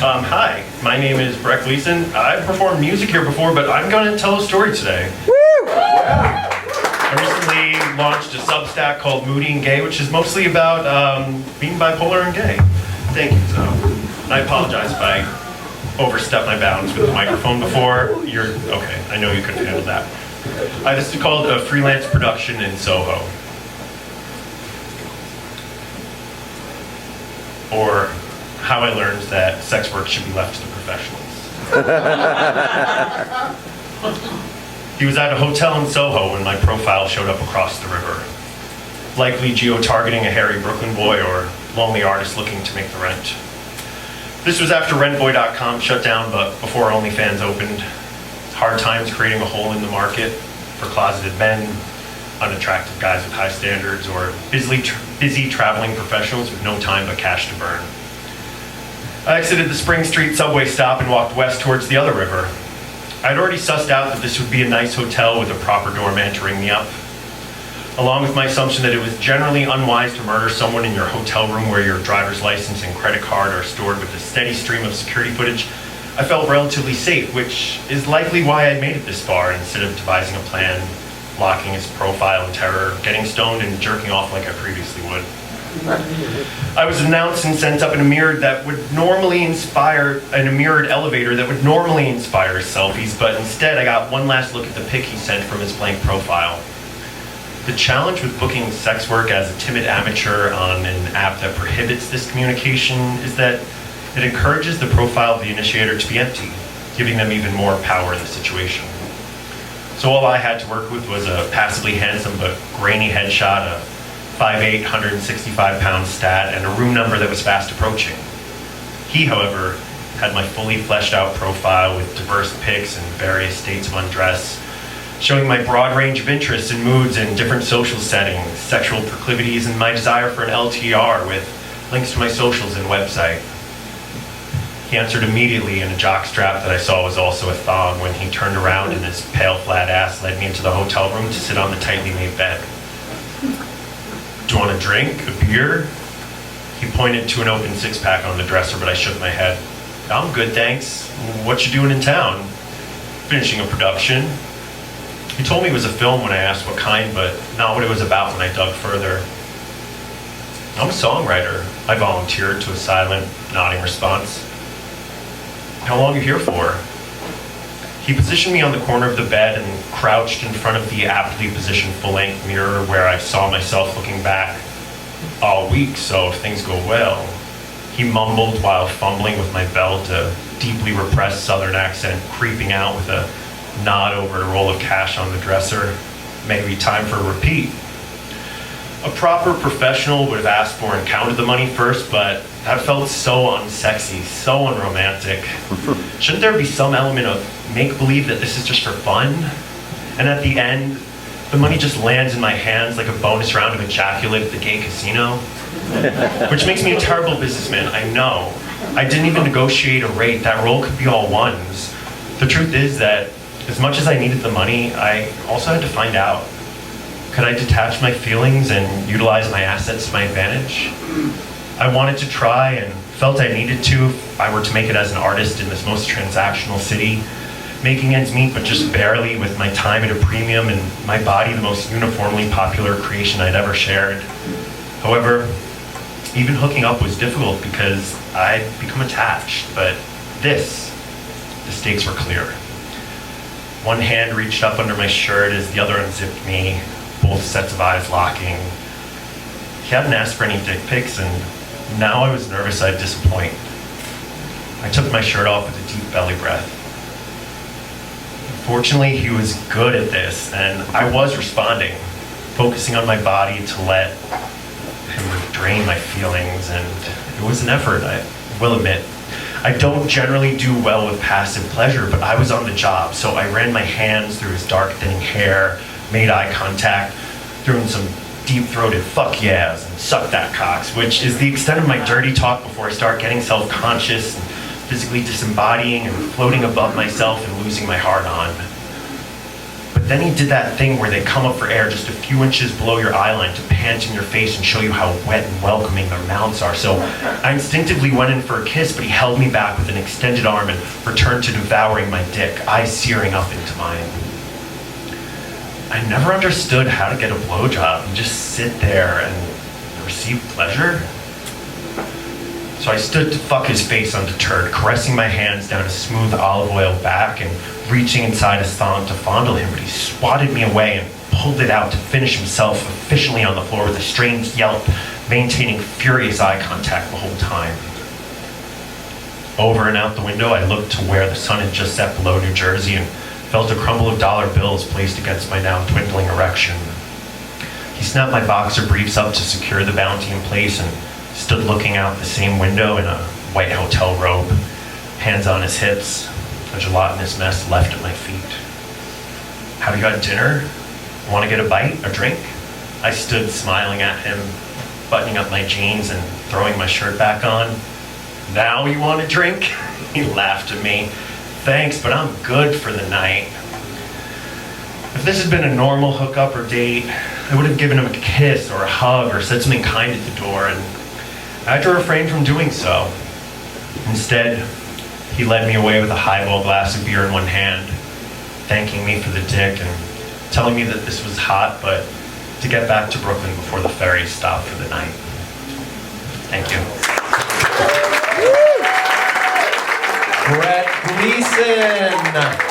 Hi, my name is Gleason. I've performed music here before, but I'm going to tell a story today. Woo! I recently launched a Substack called Moody and Gay, which is mostly about being bipolar and gay. Thank you, so. I apologize if I overstepped my bounds with the microphone before. You're okay, I know you couldn't handle that. This is called a freelance production in Soho. Or how I learned that sex work should be left to the professionals. He was at a hotel in Soho when my profile showed up across the river. Likely geo-targeting a hairy Brooklyn boy or lonely artist looking to make the rent. This was after rentboy.com shut down, but before OnlyFans opened. Hard times creating a hole in the market for closeted men, unattractive guys with high standards, or busy traveling professionals with no time but cash to burn. I exited the Spring Street subway stop and walked west towards the other river. I'd already sussed out that this would be a nice hotel with a proper doorman to ring me up. Along with my assumption that it was generally unwise to murder someone in your hotel room where your driver's license and credit card are stored with a steady stream of security footage, I felt relatively safe, which is likely why I made it this far instead of devising a plan, blocking his profile in terror, getting stoned, and jerking off like I previously would. I was announced and sent up in a mirror that would normally inspire, in a mirrored elevator that would normally inspire selfies, but instead I got one last look at the pic he sent from his blank profile. The challenge with booking sex work as a timid amateur on an app that prohibits this communication is that it encourages the profile of the initiator to be empty, giving them even more power in the situation. So all I had to work with was a passively handsome but grainy headshot, a 5'8", 165-pound stat, and a room number that was fast approaching. He, however, had my fully fleshed out profile with diverse pics and various states of undress, showing my broad range of interests and moods in different social settings, sexual proclivities, and my desire for an LTR with links to my socials and website. He answered immediately, and a jockstrap that I saw was also a thong when he turned around and his pale, flat ass led me into the hotel room to sit on the tightly made bed. Do you want a drink? A beer? He pointed to an open six-pack on the dresser, but I shook my head. I'm good, thanks. What you doing in town? Finishing a production. He told me it was a film when I asked what kind, but not what it was about when I dug further. I'm a songwriter, I volunteered to a silent, nodding response. How long are you here for? He positioned me on the corner of the bed and crouched in front of the aptly positioned full-length mirror where I saw myself looking back. All week, so if things go well. He mumbled while fumbling with my belt, a deeply repressed southern accent creeping out with a nod over a roll of cash on the dresser. Maybe time for a repeat. A proper professional would have asked for and counted the money first, but that felt so unsexy, so unromantic. Shouldn't there be some element of make-believe that this is just for fun? And at the end, the money just lands in my hands like a bonus round of ejaculate at the gay casino? Which makes me a terrible businessman, I know. I didn't even negotiate a rate. That roll could be all ones. The truth is that as much as I needed the money, I also had to find out. Could I detach my feelings and utilize my assets to my advantage? I wanted to try and felt I needed to if I were to make it as an artist in this most transactional city, making ends meet but just barely, with my time at a premium and my body the most uniformly popular creation I'd ever shared. However, even hooking up was difficult because I'd become attached, but the stakes were clear. One hand reached up under my shirt as the other unzipped me, both sets of eyes locking. He hadn't asked for any dick pics, and now I was nervous I'd disappoint. I took my shirt off with a deep belly breath. Fortunately, he was good at this, and I was responding, focusing on my body to let him drain my feelings, and it was an effort, I will admit. I don't generally do well with passive pleasure, but I was on the job, so I ran my hands through his dark, thinning hair, made eye contact, threw in some deep-throated fuck yeahs and suck that cocks, which is the extent of my dirty talk before I start getting self-conscious and physically disembodying and floating above myself and losing my heart on. But then he did that thing where they come up for air just a few inches below your eye line to pant in your face and show you how wet and welcoming their mouths are. So I instinctively went in for a kiss, but he held me back with an extended arm and returned to devouring my dick, eyes searing up into mine. I never understood how to get a blowjob and just sit there and receive pleasure. So I stood to fuck his face undeterred, caressing my hands down his smooth olive oil back and reaching inside his thong to fondle him, but he swatted me away and pulled it out to finish himself efficiently on the floor with a strange yelp, maintaining furious eye contact the whole time. Over and out the window, I looked to where the sun had just set below New Jersey and felt a crumble of dollar bills placed against my now dwindling erection. He snapped my boxer briefs up to secure the bounty in place and stood looking out the same window in a white hotel robe, hands on his hips, a gelatinous mess left at my feet. Have you had dinner? Want to get a bite, a drink? I stood smiling at him, buttoning up my jeans and throwing my shirt back on. Now you want a drink? He laughed at me. Thanks, but I'm good for the night. If this had been a normal hookup or date, I would have given him a kiss or a hug or said something kind at the door, and I had to refrain from doing so. Instead, he led me away with a highball glass of beer in one hand, thanking me for the dick and telling me that this was hot, but to get back to Brooklyn before the ferry stopped for the night. Thank you. Brett Gleason.